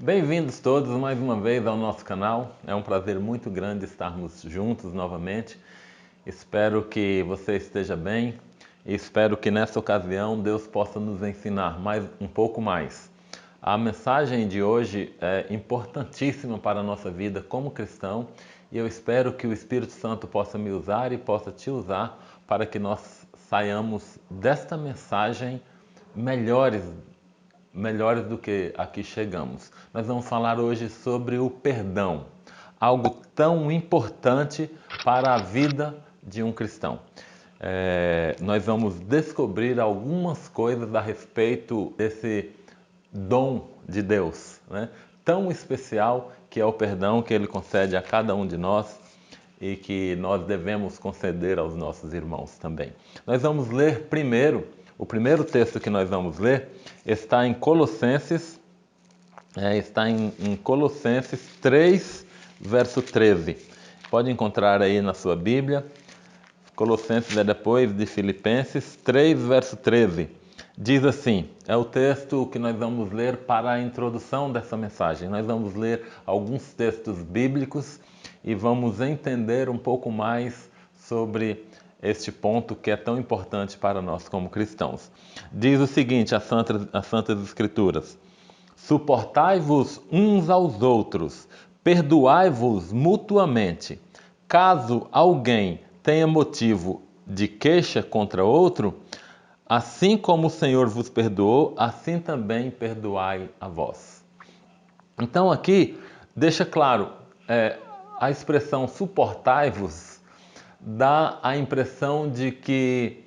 Bem-vindos todos mais uma vez ao nosso canal. É um prazer muito grande estarmos juntos novamente. Espero que você esteja bem e espero que nessa ocasião Deus possa nos ensinar um pouco mais. A mensagem de hoje é importantíssima para a nossa vida como cristão e eu espero que o Espírito Santo possa me usar e possa te usar para que nós saiamos desta mensagem melhores do que aqui chegamos. Nós vamos falar hoje sobre o perdão, algo tão importante para a vida de um cristão. Nós vamos descobrir algumas coisas a respeito desse dom de Deus, né? Tão especial que é o perdão que Ele concede a cada um de nós e que nós devemos conceder aos nossos irmãos também. Nós vamos ler primeiro, o primeiro texto que nós vamos ler está em Colossenses, em Colossenses 3, verso 13. Pode encontrar aí na sua Bíblia. Colossenses é depois de Filipenses 3, verso 13. Diz assim, é o texto que nós vamos ler para a introdução dessa mensagem. Nós vamos ler alguns textos bíblicos e vamos entender um pouco mais sobre este ponto que é tão importante para nós como cristãos. Diz o seguinte, as Santas Escrituras: suportai-vos uns aos outros, perdoai-vos mutuamente. Caso alguém tenha motivo de queixa contra outro, assim como o Senhor vos perdoou, assim também perdoai a vós. Então aqui deixa claro, a expressão suportai-vos dá a impressão de que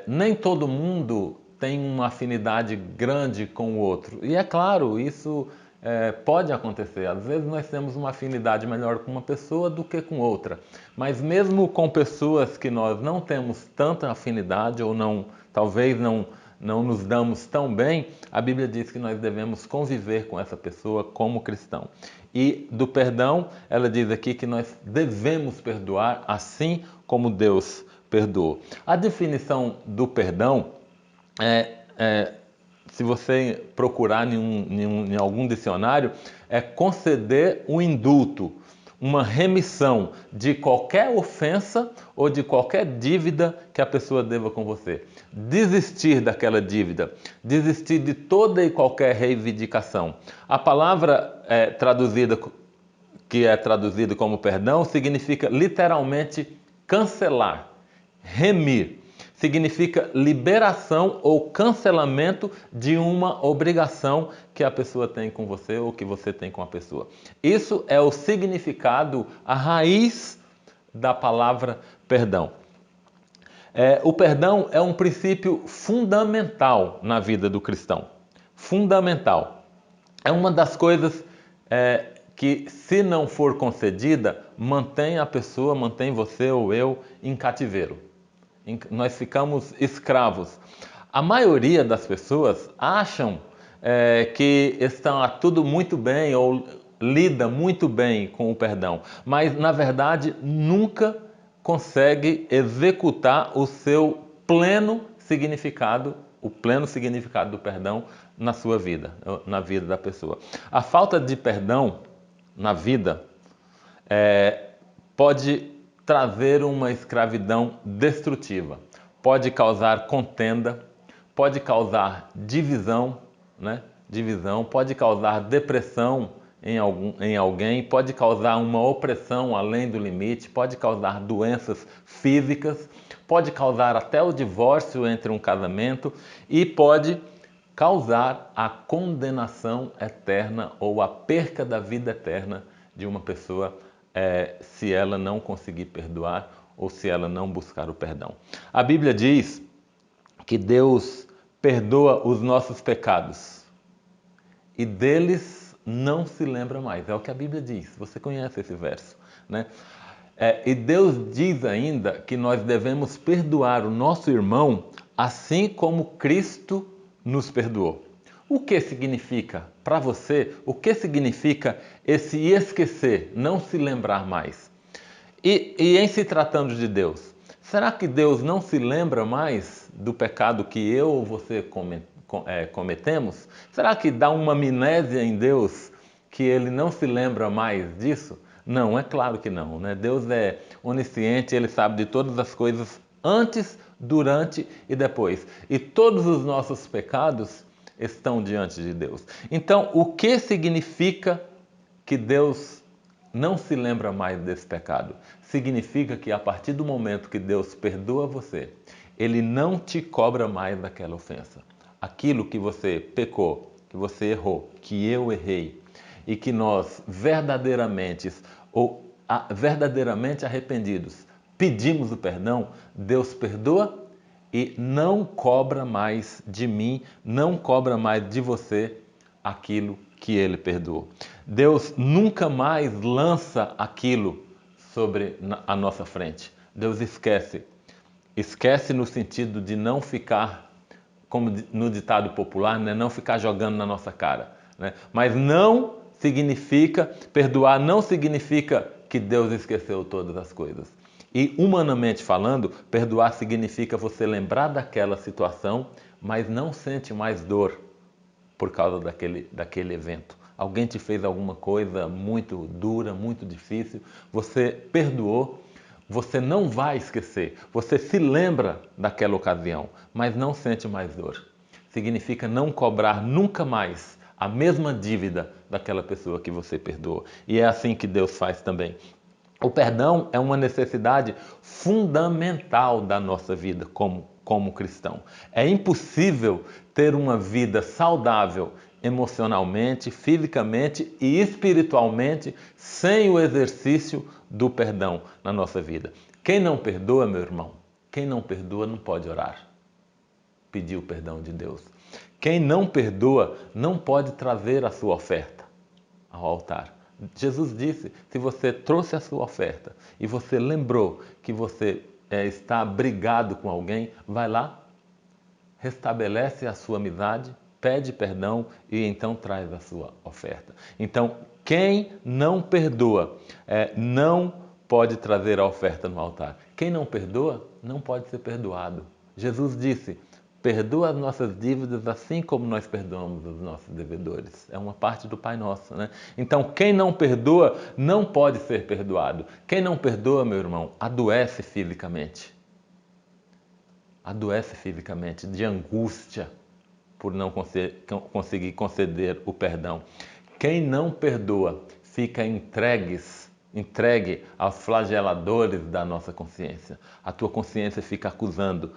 nem todo mundo tem uma afinidade grande com o outro. E é claro, isso pode acontecer. Às vezes nós temos uma afinidade melhor com uma pessoa do que com outra. Mas mesmo com pessoas que nós não temos tanta afinidade ou talvez não nos damos tão bem, a Bíblia diz que nós devemos conviver com essa pessoa como cristão. E do perdão, ela diz aqui que nós devemos perdoar assim como Deus perdoou. A definição do perdão se você procurar em algum dicionário, é conceder um indulto, uma remissão de qualquer ofensa ou de qualquer dívida que a pessoa deva com você. Desistir daquela dívida, desistir de toda e qualquer reivindicação. A palavra que é traduzida como perdão significa literalmente cancelar, remir. Significa liberação ou cancelamento de uma obrigação que a pessoa tem com você ou que você tem com a pessoa. Isso é o significado, a raiz da palavra perdão. O perdão é um princípio fundamental na vida do cristão. Fundamental. É uma das coisas que, se não for concedida, mantém a pessoa, mantém você ou eu em cativeiro. Nós ficamos escravos. A maioria das pessoas acham que está tudo muito bem ou lida muito bem com o perdão, mas na verdade nunca consegue executar o seu pleno significado, o pleno significado do perdão na sua vida, na vida da pessoa. A falta de perdão na vida pode trazer uma escravidão destrutiva. Pode causar contenda, pode causar divisão, né? Pode causar depressão em alguém, pode causar uma opressão além do limite, pode causar doenças físicas, pode causar até o divórcio entre um casamento e pode causar a condenação eterna ou a perca da vida eterna de uma pessoa se ela não conseguir perdoar ou se ela não buscar o perdão. A Bíblia diz que Deus perdoa os nossos pecados e deles não se lembra mais. É o que a Bíblia diz. Você conhece esse verso, né? E Deus diz ainda que nós devemos perdoar o nosso irmão assim como Cristo nos perdoou. O que significa para você? O que significa esse esquecer, não se lembrar mais? E em se tratando de Deus, será que Deus não se lembra mais do pecado que eu ou você cometemos? Será que dá uma amnésia em Deus que Ele não se lembra mais disso? Não, é claro que não, né? Deus é onisciente, Ele sabe de todas as coisas antes, durante e depois. E todos os nossos pecados estão diante de Deus. Então, o que significa que Deus não se lembra mais desse pecado? Significa que a partir do momento que Deus perdoa você, Ele não te cobra mais daquela ofensa. Aquilo que você pecou, que você errou, que eu errei, e que nós verdadeiramente arrependidos pedimos o perdão, Deus perdoa e não cobra mais de mim, não cobra mais de você aquilo que Ele perdoou. Deus nunca mais lança aquilo sobre a nossa frente. Deus esquece. Esquece no sentido de não ficar, como no ditado popular, né? Não ficar jogando na nossa cara, né? Mas não significa, perdoar não significa que Deus esqueceu todas as coisas. E humanamente falando, perdoar significa você lembrar daquela situação, mas não sente mais dor por causa daquele evento. Alguém te fez alguma coisa muito dura, muito difícil, você perdoou, você não vai esquecer, você se lembra daquela ocasião, mas não sente mais dor. Significa não cobrar nunca mais a mesma dívida daquela pessoa que você perdoou. E é assim que Deus faz também. O perdão é uma necessidade fundamental da nossa vida como cristão. É impossível ter uma vida saudável emocionalmente, fisicamente e espiritualmente sem o exercício do perdão na nossa vida. Quem não perdoa, meu irmão, quem não perdoa não pode orar, pedir o perdão de Deus. Quem não perdoa não pode trazer a sua oferta ao altar. Jesus disse, se você trouxe a sua oferta e você lembrou que você está brigado com alguém, vai lá, restabelece a sua amizade, pede perdão e então traz a sua oferta. Então, quem não perdoa não pode trazer a oferta no altar. Quem não perdoa não pode ser perdoado. Jesus disse, perdoa as nossas dívidas assim como nós perdoamos os nossos devedores. É uma parte do Pai Nosso, né? Então, quem não perdoa não pode ser perdoado. Quem não perdoa, meu irmão, adoece fisicamente. Adoece fisicamente, de angústia por não conseguir conceder o perdão. Quem não perdoa fica entregue aos flageladores da nossa consciência. A tua consciência fica acusando.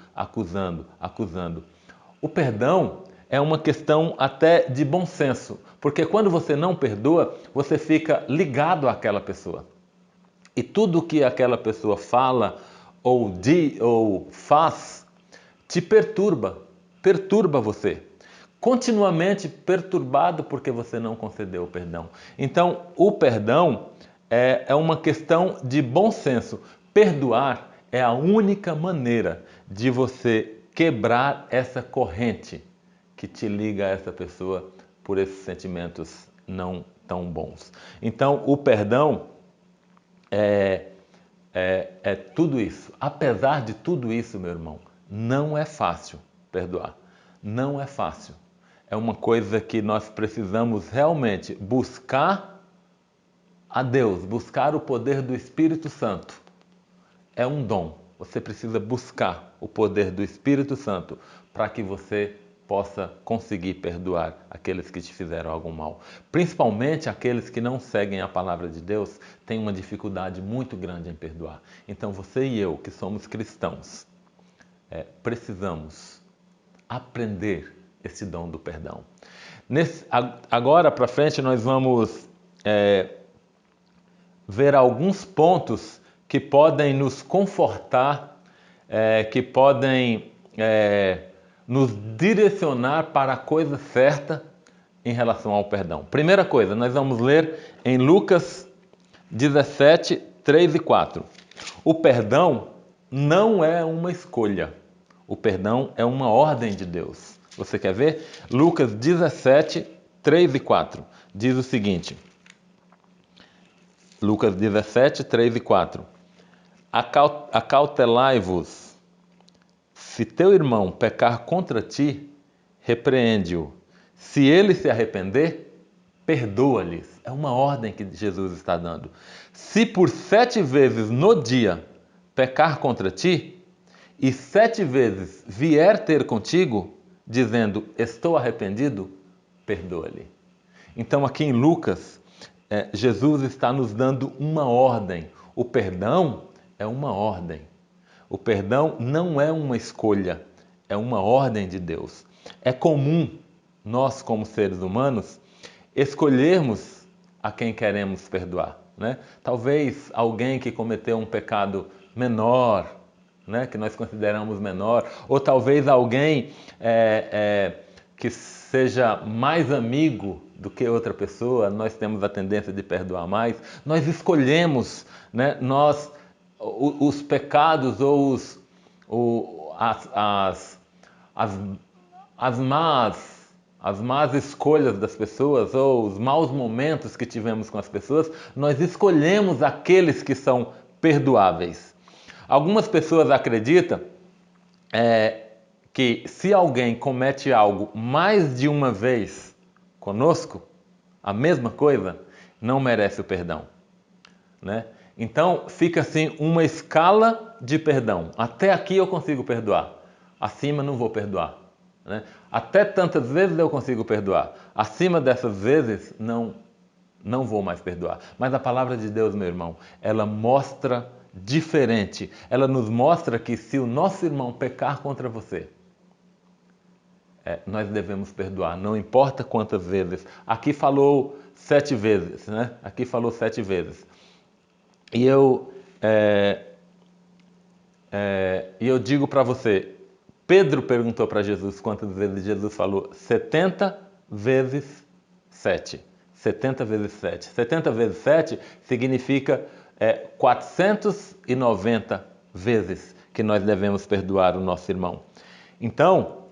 O perdão é uma questão até de bom senso, porque quando você não perdoa, você fica ligado àquela pessoa. E tudo que aquela pessoa fala ou diz ou faz te perturba você. Continuamente perturbado porque você não concedeu o perdão. Então, o perdão é uma questão de bom senso. Perdoar é a única maneira de você quebrar essa corrente que te liga a essa pessoa por esses sentimentos não tão bons. Então, o perdão é tudo isso. Apesar de tudo isso, meu irmão, não é fácil perdoar. Não é fácil. É uma coisa que nós precisamos realmente buscar a Deus, buscar o poder do Espírito Santo. É um dom. Você precisa buscar o poder do Espírito Santo para que você possa conseguir perdoar aqueles que te fizeram algum mal. Principalmente aqueles que não seguem a palavra de Deus, têm uma dificuldade muito grande em perdoar. Então você e eu, que somos cristãos, precisamos aprender esse dom do perdão. Agora para frente nós vamos ver alguns pontos que podem nos confortar, que podem nos direcionar para a coisa certa em relação ao perdão. Primeira coisa, nós vamos ler em Lucas 17, 3 e 4. O perdão não é uma escolha. O perdão é uma ordem de Deus. Você quer ver? Lucas 17, 3 e 4. Diz o seguinte. Lucas 17, 3 e 4. Acautelai-vos. Se teu irmão pecar contra ti, repreende-o. Se ele se arrepender, perdoa-lhes. É uma ordem que Jesus está dando. Se por 7 vezes no dia pecar contra ti, e 7 vezes vier ter contigo, dizendo, estou arrependido, perdoa-lhe. Então aqui em Lucas, Jesus está nos dando uma ordem. O perdão é uma ordem. O perdão não é uma escolha, é uma ordem de Deus. É comum nós, como seres humanos, escolhermos a quem queremos perdoar, né? Talvez alguém que cometeu um pecado menor, né, que nós consideramos menor, ou talvez alguém que seja mais amigo do que outra pessoa, nós temos a tendência de perdoar mais. Nós escolhemos, né, os pecados ou as más escolhas das pessoas ou os maus momentos que tivemos com as pessoas, nós escolhemos aqueles que são perdoáveis. Algumas pessoas acreditam que se alguém comete algo mais de uma vez conosco, a mesma coisa, não merece o perdão, né? Então fica assim uma escala de perdão. Até aqui eu consigo perdoar, acima não vou perdoar, né? Até tantas vezes eu consigo perdoar, acima dessas vezes não vou mais perdoar. Mas a palavra de Deus, meu irmão, ela mostra diferente. Ela nos mostra que se o nosso irmão pecar contra você, nós devemos perdoar, não importa quantas vezes. Aqui falou 7 vezes, né? Aqui falou 7 vezes. E eu digo para você, Pedro perguntou para Jesus quantas vezes. Jesus falou 70 vezes 7. 70 vezes 7. 70 vezes 7 significa 490 vezes que nós devemos perdoar o nosso irmão. Então,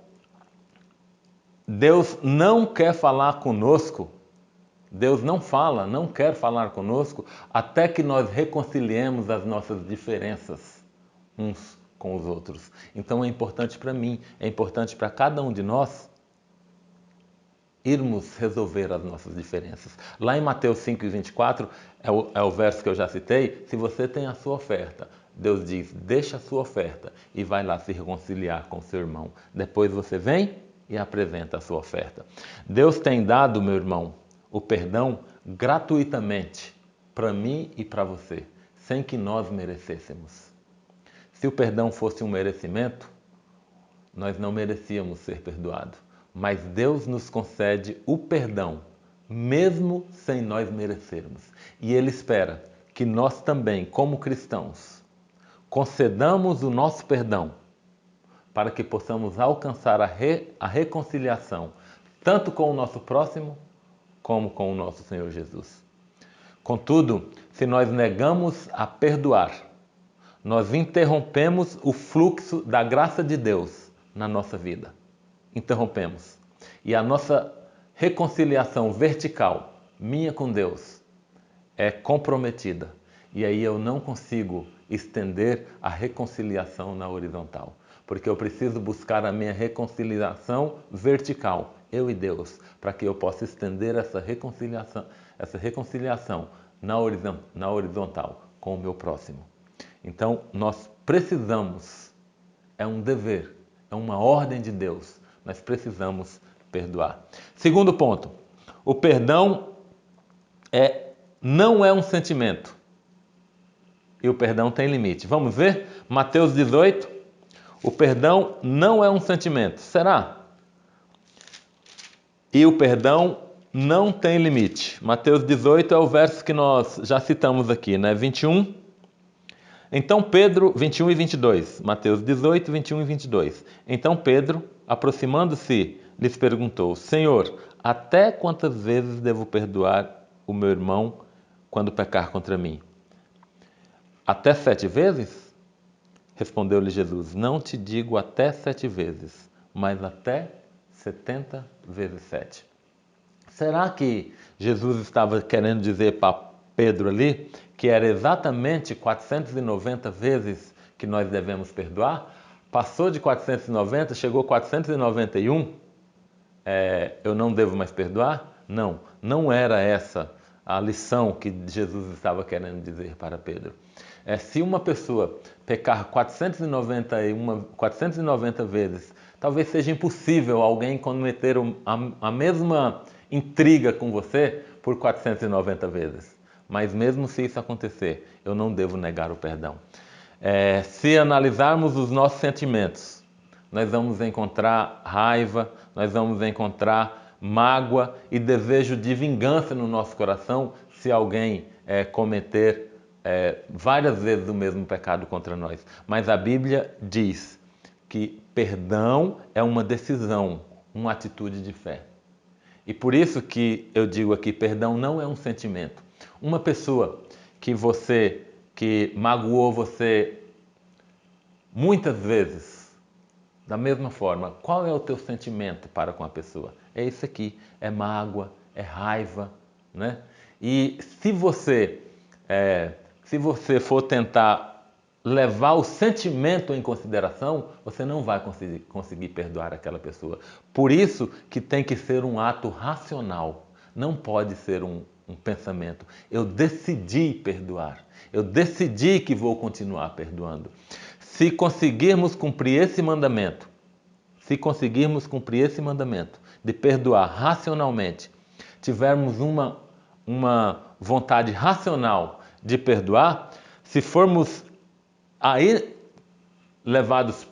Deus não quer falar conosco, Deus não quer falar conosco até que nós reconciliemos as nossas diferenças uns com os outros. Então é importante para mim, é importante para cada um de nós irmos resolver as nossas diferenças. Lá em Mateus 5:24, é o verso que eu já citei, se você tem a sua oferta, Deus diz, deixa a sua oferta e vai lá se reconciliar com seu irmão. Depois você vem e apresenta a sua oferta. Deus tem dado, meu irmão, o perdão gratuitamente para mim e para você, sem que nós merecêssemos. Se o perdão fosse um merecimento, nós não merecíamos ser perdoados. Mas Deus nos concede o perdão, mesmo sem nós merecermos. E Ele espera que nós também, como cristãos, concedamos o nosso perdão para que possamos alcançar a reconciliação, tanto com o nosso próximo, como com o nosso Senhor Jesus. Contudo, se nós negamos a perdoar, nós interrompemos o fluxo da graça de Deus na nossa vida. Interrompemos. E a nossa reconciliação vertical, minha com Deus, é comprometida. E aí eu não consigo estender a reconciliação na horizontal. Porque eu preciso buscar a minha reconciliação vertical, eu e Deus, para que eu possa estender essa reconciliação na horizontal com o meu próximo. Então, nós precisamos, é um dever, é uma ordem de Deus, nós precisamos perdoar. Segundo ponto, o perdão não é um sentimento. E o perdão tem limite. Vamos ver? Mateus 18. O perdão não é um sentimento. Será? E o perdão não tem limite. Mateus 18 é o verso que nós já citamos aqui, né? 21. Então Pedro, 21 e 22. Mateus 18, 21 e 22. Então Pedro, aproximando-se, lhes perguntou: Senhor, até quantas vezes devo perdoar o meu irmão quando pecar contra mim? Até 7 vezes? Respondeu-lhe Jesus: Não te digo até 7 vezes, mas até 70 vezes 7. Será que Jesus estava querendo dizer para Pedro ali que era exatamente 490 vezes que nós devemos perdoar? Passou de 490, chegou a 491? eu não devo mais perdoar? Não, não era essa a lição que Jesus estava querendo dizer para Pedro. Se uma pessoa pecar 490 vezes, talvez seja impossível alguém cometer a mesma intriga com você por 490 vezes. Mas mesmo se isso acontecer, eu não devo negar o perdão. Se analisarmos os nossos sentimentos, nós vamos encontrar raiva, nós vamos encontrar mágoa e desejo de vingança no nosso coração se alguém cometer várias vezes o mesmo pecado contra nós. Mas a Bíblia diz que perdão é uma decisão, uma atitude de fé. E por isso que eu digo aqui, perdão não é um sentimento. Uma pessoa que magoou você muitas vezes, da mesma forma, qual é o teu sentimento para com a pessoa? É esse aqui, é mágoa, é raiva, né? E se você for tentar levar o sentimento em consideração, você não vai conseguir perdoar aquela pessoa. Por isso que tem que ser um ato racional, não pode ser um pensamento. Eu decidi perdoar, eu decidi que vou continuar perdoando. Se conseguirmos cumprir esse mandamento, de perdoar racionalmente, tivermos uma vontade racional de perdoar, se formos aí levados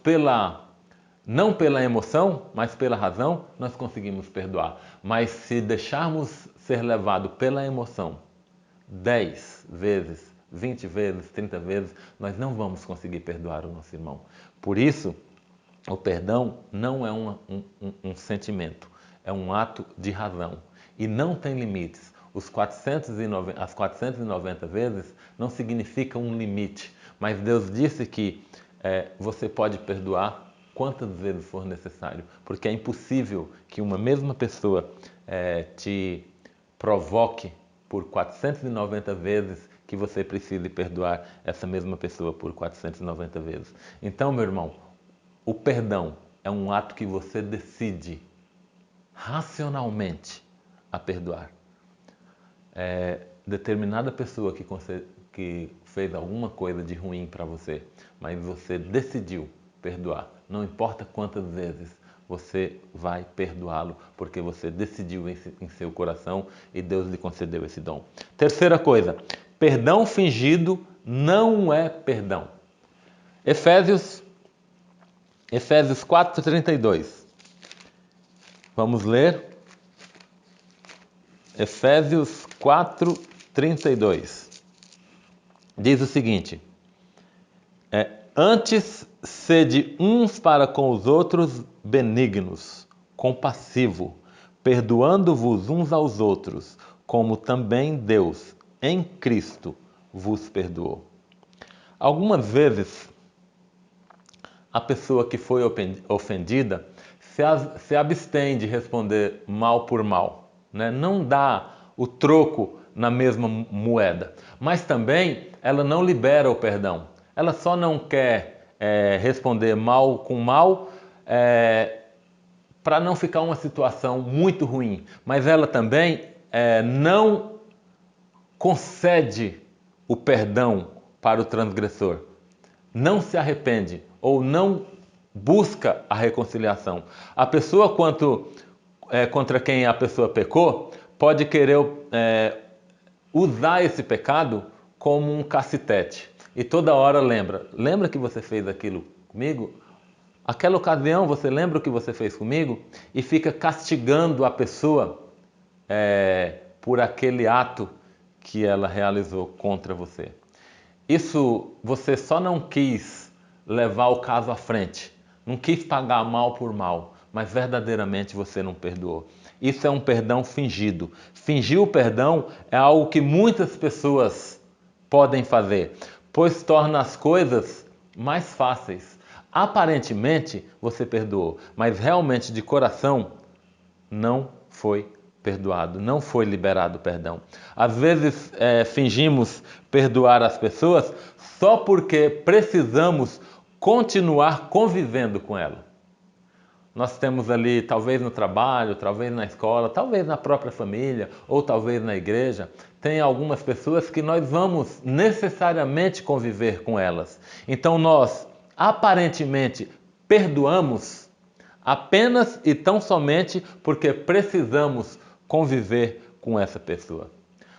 não pela emoção, mas pela razão, nós conseguimos perdoar. Mas se deixarmos ser levados pela emoção 10 vezes, 20 vezes, 30 vezes, nós não vamos conseguir perdoar o nosso irmão. Por isso, o perdão não é um sentimento, é um ato de razão. E não tem limites. As 490 vezes não significa um limite, mas Deus disse que você pode perdoar quantas vezes for necessário, porque é impossível que uma mesma pessoa te provoque por 490 vezes que você precise perdoar essa mesma pessoa por 490 vezes. Então, meu irmão, o perdão é um ato que você decide racionalmente a perdoar. Determinada pessoa que fez alguma coisa de ruim para você, mas você decidiu perdoar. Não importa quantas vezes, você vai perdoá-lo, porque você decidiu em seu coração e Deus lhe concedeu esse dom. Terceira coisa, perdão fingido não é perdão. Efésios 4:32. Vamos ler. Efésios 4:32. Diz o seguinte: antes sede uns para com os outros benignos, compassivo, perdoando-vos uns aos outros, como também Deus, em Cristo, vos perdoou. Algumas vezes, a pessoa que foi ofendida se abstém de responder mal por mal, né? Não dá o troco na mesma moeda, mas também ela não libera o perdão. Ela só não quer responder mal com mal para não ficar uma situação muito ruim, mas ela também não concede o perdão para o transgressor, não se arrepende ou não busca a reconciliação. A pessoa contra quem a pessoa pecou pode querer usar esse pecado como um cacetete e toda hora lembra que você fez aquilo comigo? Aquela ocasião, você lembra o que você fez comigo? E fica castigando a pessoa por aquele ato que ela realizou contra você. Isso você só não quis levar o caso à frente, não quis pagar mal por mal, mas verdadeiramente você não perdoou. Isso é um perdão fingido. Fingir o perdão é algo que muitas pessoas podem fazer, pois torna as coisas mais fáceis. Aparentemente você perdoou, mas realmente de coração não foi perdoado, não foi liberado o perdão. Às vezes fingimos perdoar as pessoas só porque precisamos continuar convivendo com ela. Nós temos ali, talvez no trabalho, talvez na escola, talvez na própria família, ou talvez na igreja, tem algumas pessoas que nós vamos necessariamente conviver com elas. Então nós, aparentemente, perdoamos apenas e tão somente porque precisamos conviver com essa pessoa.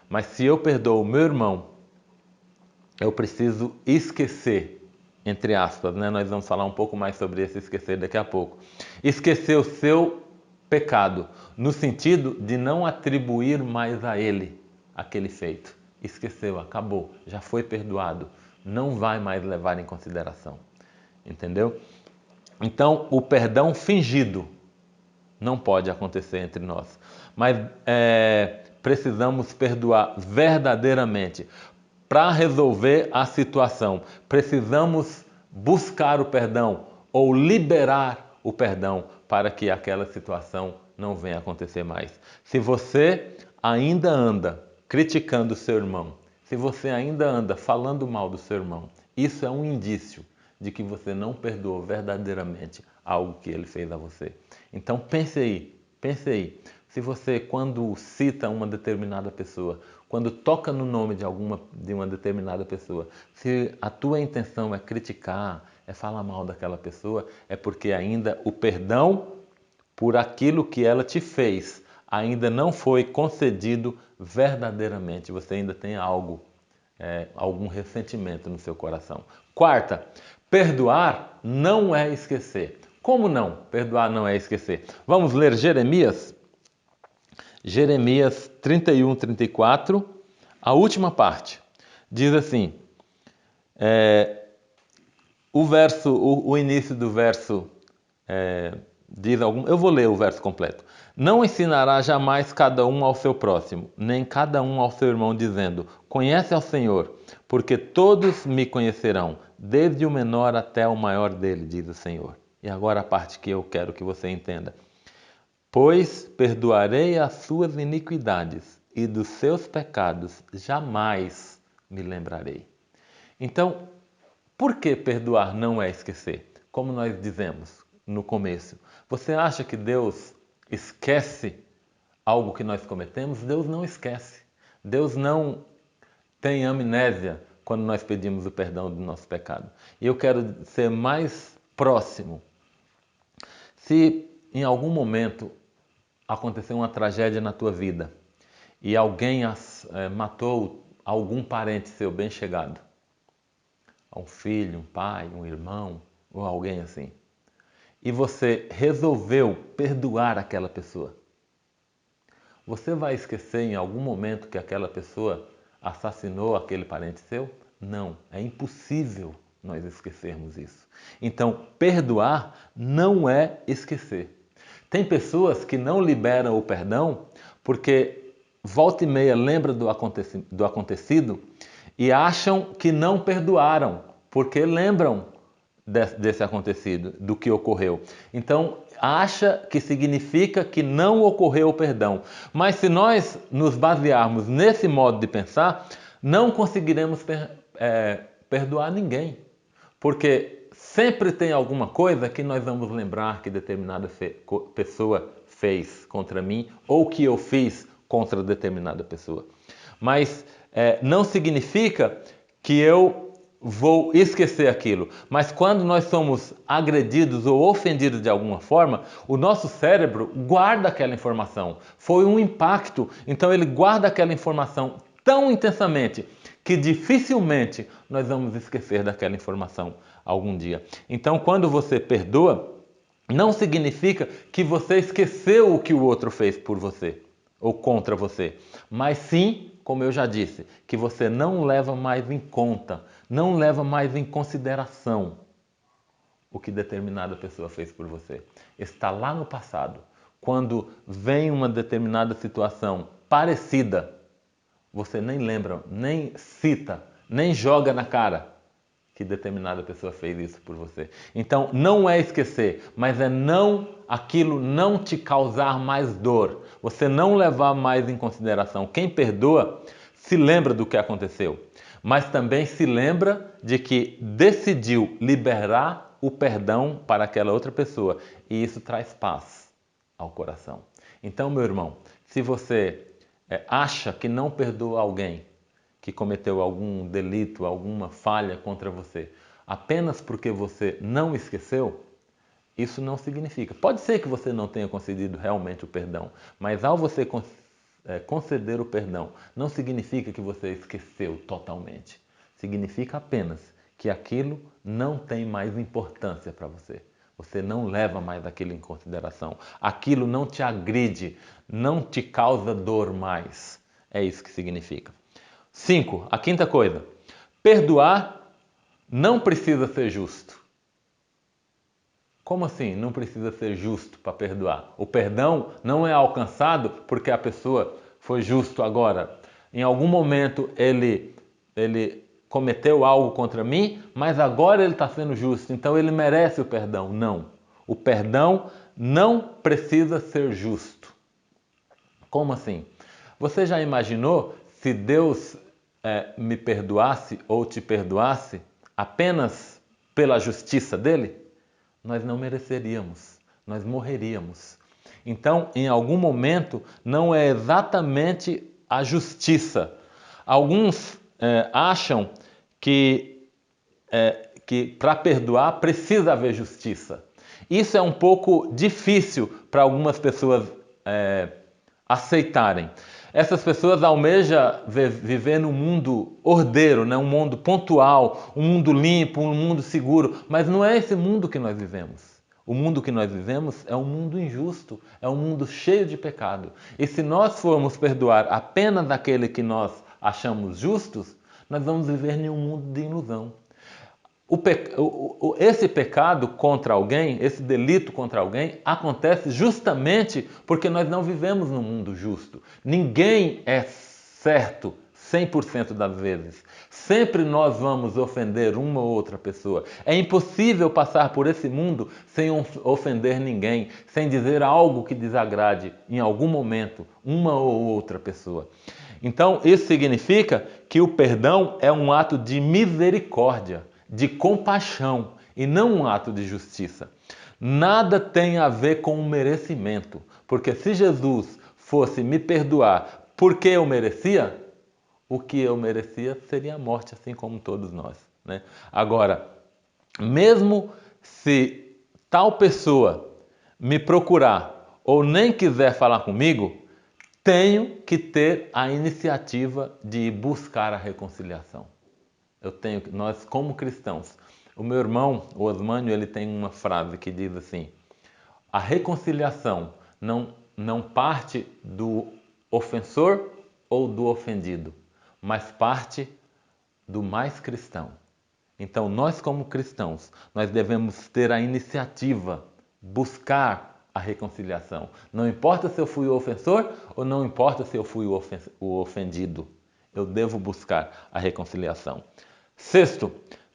Mas se eu perdoo o meu irmão, eu preciso esquecer, entre aspas, né? Nós vamos falar um pouco mais sobre esse esquecer daqui a pouco. Esquecer o seu pecado, no sentido de não atribuir mais a ele aquele feito. Esqueceu, acabou, já foi perdoado, não vai mais levar em consideração. Entendeu? Então, o perdão fingido não pode acontecer entre nós. Mas precisamos perdoar verdadeiramente. Para resolver a situação, precisamos buscar o perdão ou liberar o perdão para que aquela situação não venha acontecer mais. Se você ainda anda criticando o seu irmão, se você ainda anda falando mal do seu irmão, isso é um indício de que você não perdoou verdadeiramente algo que ele fez a você. Então pense aí. Se você, quando cita uma determinada pessoa, quando toca no nome de uma determinada pessoa, se a tua intenção é criticar, é falar mal daquela pessoa, é porque ainda o perdão por aquilo que ela te fez ainda não foi concedido verdadeiramente. Você ainda tem algum ressentimento no seu coração. Quarta, perdoar não é esquecer. Como não? Perdoar não é esquecer. Vamos ler Jeremias? Jeremias 31, 34, a última parte. Diz assim, o início do verso diz algum. Eu vou ler o verso completo. Não ensinará jamais cada um ao seu próximo, nem cada um ao seu irmão, dizendo: conhece ao Senhor, porque todos me conhecerão, desde o menor até o maior dele, diz o Senhor. E agora a parte que eu quero que você entenda. Pois perdoarei as suas iniquidades e dos seus pecados jamais me lembrarei. Então, por que perdoar não é esquecer? Como nós dizemos no começo, você acha que Deus esquece algo que nós cometemos? Deus não esquece. Deus não tem amnésia quando nós pedimos o perdão do nosso pecado. E eu quero ser mais próximo. Se em algum momento aconteceu uma tragédia na tua vida e alguém matou algum parente seu bem chegado, um filho, um pai, um irmão ou alguém assim, e você resolveu perdoar aquela pessoa, você vai esquecer em algum momento que aquela pessoa assassinou aquele parente seu? Não, é impossível nós esquecermos isso. Então, perdoar não é esquecer. Tem pessoas que não liberam o perdão porque volta e meia lembra do acontecido e acham que não perdoaram porque lembram desse acontecido, do que ocorreu. Então, acha que significa que não ocorreu o perdão. Mas se nós nos basearmos nesse modo de pensar, não conseguiremos perdoar ninguém. Porque sempre tem alguma coisa que nós vamos lembrar que determinada pessoa fez contra mim ou que eu fiz contra determinada pessoa. Mas não significa que eu vou esquecer aquilo. Mas quando nós somos agredidos ou ofendidos de alguma forma, o nosso cérebro guarda aquela informação. Foi um impacto, então ele guarda aquela informação tão intensamente que dificilmente nós vamos esquecer daquela informação algum dia. Então, quando você perdoa, não significa que você esqueceu o que o outro fez por você ou contra você, mas sim, como eu já disse, que você não leva mais em conta, não leva mais em consideração o que determinada pessoa fez por você. Está lá no passado. Quando vem uma determinada situação parecida, você nem lembra, nem cita, nem joga na cara que determinada pessoa fez isso por você. Então, não é esquecer, mas é aquilo não te causar mais dor. Você não levar mais em consideração. Quem perdoa se lembra do que aconteceu, mas também se lembra de que decidiu liberar o perdão para aquela outra pessoa. E isso traz paz ao coração. Então, meu irmão, se você acha que não perdoa alguém que cometeu algum delito, alguma falha contra você, apenas porque você não esqueceu, isso não significa. Pode ser que você não tenha concedido realmente o perdão, mas ao você conceder o perdão, não significa que você esqueceu totalmente. Significa apenas que aquilo não tem mais importância para você. Você não leva mais aquilo em consideração. Aquilo não te agride, não te causa dor mais. É isso que significa. 5. A quinta coisa. Perdoar não precisa ser justo. Como assim? Não precisa ser justo para perdoar. O perdão não é alcançado porque a pessoa foi justo agora. Em algum momento ele cometeu algo contra mim, mas agora ele está sendo justo, então ele merece o perdão. Não. O perdão não precisa ser justo. Como assim? Você já imaginou se Deus me perdoasse ou te perdoasse apenas pela justiça dele? Nós não mereceríamos, nós morreríamos. Então, em algum momento, não é exatamente a justiça. Alguns acham que para perdoar precisa haver justiça. Isso é um pouco difícil para algumas pessoas aceitarem. Essas pessoas almejam viver num mundo ordeiro, né? Um mundo pontual, um mundo limpo, um mundo seguro, mas não é esse mundo que nós vivemos. O mundo que nós vivemos é um mundo injusto, é um mundo cheio de pecado. E se nós formos perdoar apenas aquele que nós achamos justos, nós vamos viver em um mundo de ilusão. Esse pecado contra alguém, esse delito contra alguém, acontece justamente porque nós não vivemos num mundo justo. Ninguém é certo 100% das vezes. Sempre nós vamos ofender uma ou outra pessoa. É impossível passar por esse mundo sem ofender ninguém, sem dizer algo que desagrade em algum momento uma ou outra pessoa. Então, isso significa que o perdão é um ato de misericórdia, de compaixão e não um ato de justiça. Nada tem a ver com o merecimento, porque se Jesus fosse me perdoar porque eu merecia, o que eu merecia seria a morte, assim como todos nós, né? Agora, mesmo se tal pessoa me procurar ou nem quiser falar comigo, tenho que ter a iniciativa de buscar a reconciliação. Nós como cristãos, o meu irmão, o Osmânio, ele tem uma frase que diz assim: a reconciliação não parte do ofensor ou do ofendido, mas parte do mais cristão. Então, nós como cristãos, nós devemos ter a iniciativa, buscar a reconciliação. Não importa se eu fui o ofensor ou não importa se eu fui o ofendido. Eu devo buscar a reconciliação. 6.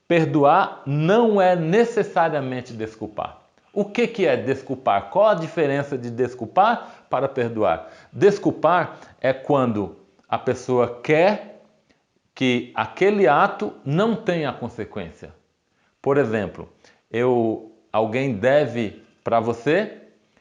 Perdoar não é necessariamente desculpar. O que é desculpar? Qual a diferença de desculpar para perdoar? Desculpar é quando a pessoa quer que aquele ato não tenha consequência. Por exemplo, alguém deve para você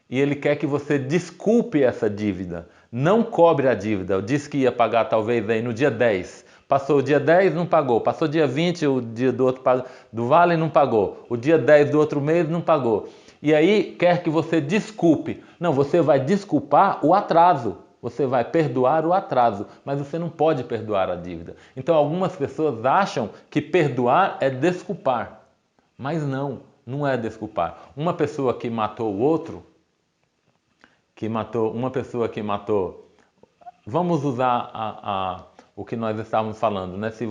e ele quer que você desculpe essa dívida. Não cobre a dívida. Eu disse que ia pagar talvez aí no dia 10. Passou o dia 10, não pagou. Passou o dia 20, o dia do vale, não pagou. O dia 10 do outro mês, não pagou. E aí quer que você desculpe. Não, você vai desculpar o atraso. Você vai perdoar o atraso, mas você não pode perdoar a dívida. Então algumas pessoas acham que perdoar é desculpar. Mas não é desculpar. Uma pessoa que matou o outro, vamos usar o que nós estávamos falando, né? Se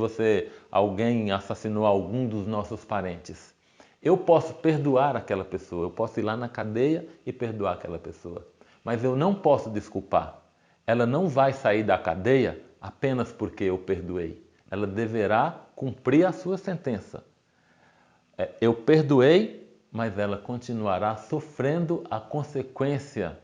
alguém assassinou algum dos nossos parentes, eu posso perdoar aquela pessoa, eu posso ir lá na cadeia e perdoar aquela pessoa, mas eu não posso desculpar. Ela não vai sair da cadeia apenas porque eu perdoei. Ela deverá cumprir a sua sentença. Eu perdoei, mas ela continuará sofrendo a consequência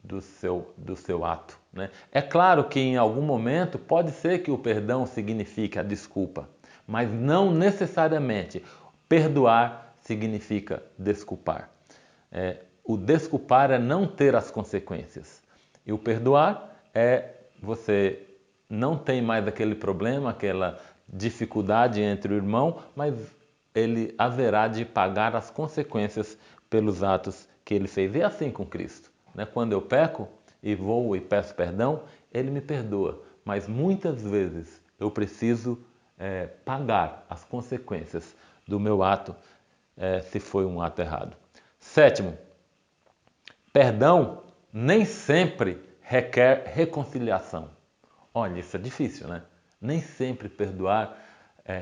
do seu ato, né? É claro que em algum momento pode ser que o perdão signifique a desculpa, mas não necessariamente. Perdoar significa desculpar. O desculpar é não ter as consequências. E o perdoar é você não tem mais aquele problema, aquela dificuldade entre o irmão, mas ele haverá de pagar as consequências pelos atos que ele fez. E é assim com Cristo, né? Quando eu peco e vou e peço perdão, ele me perdoa. Mas muitas vezes eu preciso pagar as consequências do meu ato, se foi um ato errado. Sétimo, perdão nem sempre requer reconciliação. Olha, isso é difícil, né? Nem sempre perdoar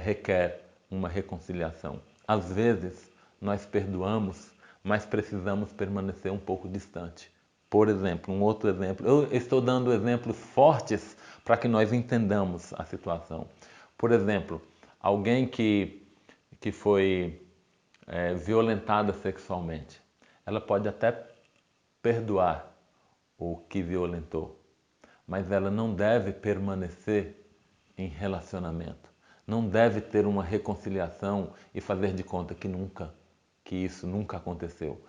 requer uma reconciliação. Às vezes, nós perdoamos, mas precisamos permanecer um pouco distante. Por exemplo, um outro exemplo. Eu estou dando exemplos fortes para que nós entendamos a situação. Por exemplo, alguém que foi violentada sexualmente. Ela pode até perdoar o que violentou, mas ela não deve permanecer em relacionamento. Não deve ter uma reconciliação e fazer de conta que isso nunca aconteceu.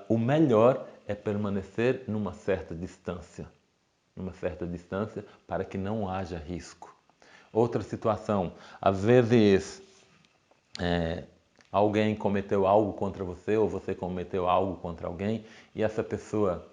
O melhor é permanecer numa certa distância para que não haja risco. Outra situação, às vezes alguém cometeu algo contra você ou você cometeu algo contra alguém e essa pessoa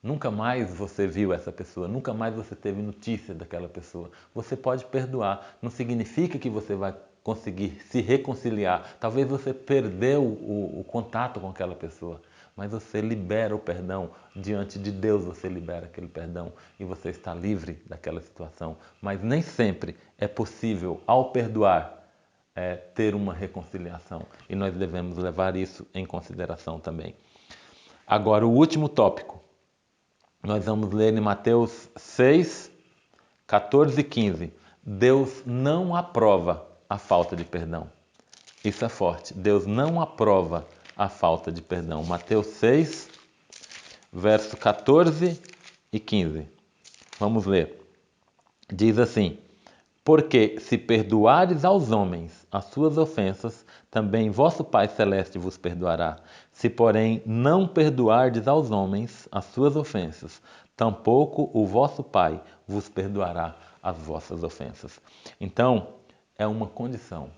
nunca mais você viu essa pessoa, nunca mais você teve notícia daquela pessoa. Você pode perdoar, não significa que você vai conseguir se reconciliar. Talvez você perdeu o contato com aquela pessoa, mas você libera o perdão. Diante de Deus você libera aquele perdão e você está livre daquela situação. Mas nem sempre é possível, ao perdoar, ter uma reconciliação. E nós devemos levar isso em consideração também. Agora, o último tópico. Nós vamos ler em Mateus 6, 14 e 15. Deus não aprova a falta de perdão. Isso é forte. Deus não aprova a falta de perdão. Mateus 6, verso 14 e 15. Vamos ler. Diz assim: porque se perdoares aos homens as suas ofensas, também vosso Pai Celeste vos perdoará. Se, porém, não perdoardes aos homens as suas ofensas, tampouco o vosso Pai vos perdoará as vossas ofensas. Então, é uma condição.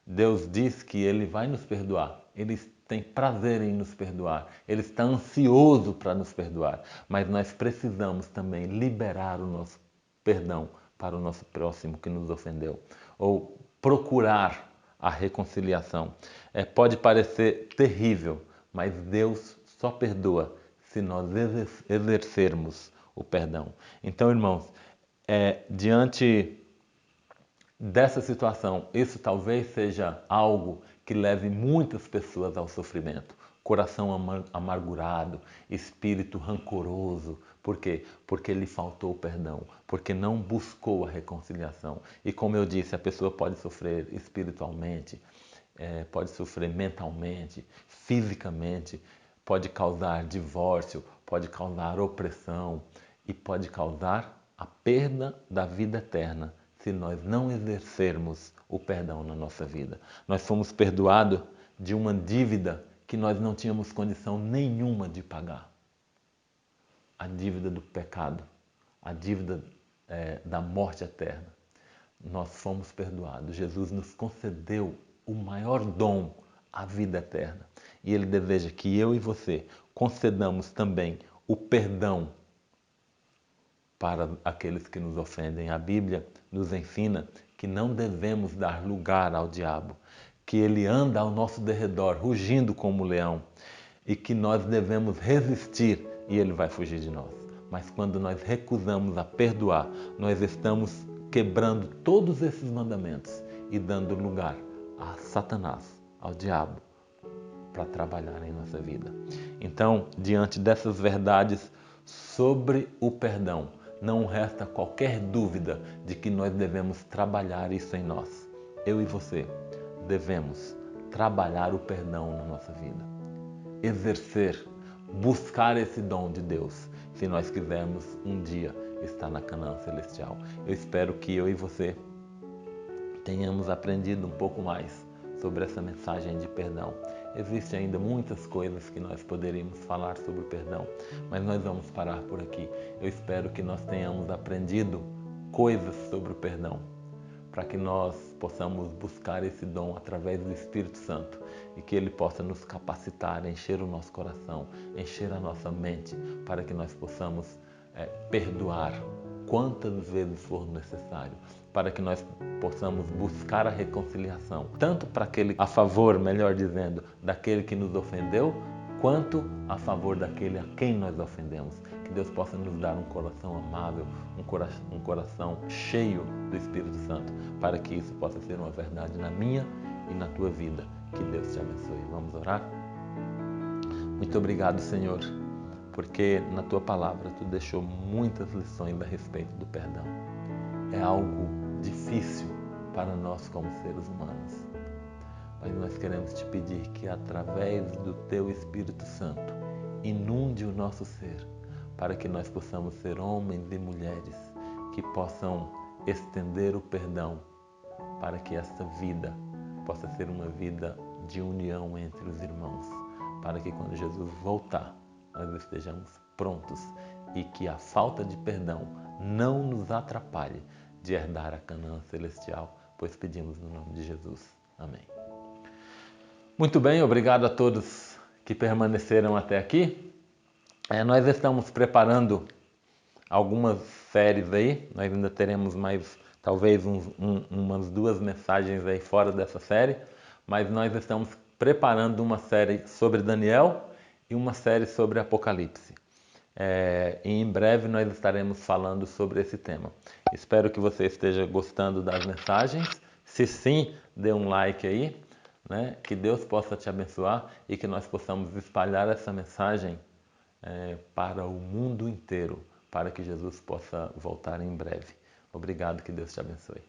Deus diz que Ele vai nos perdoar. Ele tem prazer em nos perdoar. Ele está ansioso para nos perdoar. Mas nós precisamos também liberar o nosso perdão para o nosso próximo que nos ofendeu, ou procurar a reconciliação. Pode parecer terrível, mas Deus só perdoa se nós exercermos o perdão. Então, irmãos, diante dessa situação, isso talvez seja algo que leve muitas pessoas ao sofrimento. Coração amargurado, espírito rancoroso. Por quê? Porque lhe faltou o perdão, porque não buscou a reconciliação. E como eu disse, a pessoa pode sofrer espiritualmente, pode sofrer mentalmente, fisicamente, pode causar divórcio, pode causar opressão e pode causar a perda da vida eterna se nós não exercermos o perdão na nossa vida. Nós fomos perdoados de uma dívida que nós não tínhamos condição nenhuma de pagar. A dívida do pecado, a dívida da morte eterna. Nós fomos perdoados. Jesus nos concedeu o maior dom, a vida eterna. E Ele deseja que eu e você concedamos também o perdão para aqueles que nos ofendem. A Bíblia nos ensina que não devemos dar lugar ao diabo, que ele anda ao nosso derredor, rugindo como um leão, e que nós devemos resistir e ele vai fugir de nós. Mas quando nós recusamos a perdoar, nós estamos quebrando todos esses mandamentos e dando lugar a Satanás, ao diabo, para trabalhar em nossa vida. Então, diante dessas verdades sobre o perdão, não resta qualquer dúvida de que nós devemos trabalhar isso em nós. Eu e você devemos trabalhar o perdão na nossa vida. Exercer, buscar esse dom de Deus, se nós quisermos um dia estar na Canaã Celestial. Eu espero que eu e você tenhamos aprendido um pouco mais sobre essa mensagem de perdão. Existem ainda muitas coisas que nós poderíamos falar sobre o perdão, mas nós vamos parar por aqui. Eu espero que nós tenhamos aprendido coisas sobre o perdão, para que nós possamos buscar esse dom através do Espírito Santo e que Ele possa nos capacitar, encher o nosso coração, encher a nossa mente, para que nós possamos perdoar quantas vezes for necessário, para que nós possamos buscar a reconciliação, tanto para aquele a favor, melhor dizendo, daquele que nos ofendeu, quanto a favor daquele a quem nós ofendemos. Que Deus possa nos dar um coração amável, um coração cheio do Espírito Santo, para que isso possa ser uma verdade na minha e na tua vida. Que Deus te abençoe. Vamos orar? Muito obrigado, Senhor, porque na tua palavra tu deixou muitas lições a respeito do perdão. É algo difícil para nós como seres humanos, mas nós queremos te pedir que através do teu Espírito Santo inunde o nosso ser, para que nós possamos ser homens e mulheres que possam estender o perdão, para que esta vida possa ser uma vida de união entre os irmãos, para que quando Jesus voltar, nós estejamos prontos e que a falta de perdão não nos atrapalhe de herdar a Canaã celestial, pois pedimos no nome de Jesus. Amém. Muito bem, obrigado a todos que permaneceram até aqui. Nós estamos preparando algumas séries aí, nós ainda teremos mais, talvez umas 2 mensagens aí fora dessa série, mas nós estamos preparando uma série sobre Daniel e uma série sobre Apocalipse. E em breve nós estaremos falando sobre esse tema. Espero que você esteja gostando das mensagens. Se sim, dê um like aí, né? Que Deus possa te abençoar e que nós possamos espalhar essa mensagem para o mundo inteiro, para que Jesus possa voltar em breve. Obrigado, que Deus te abençoe.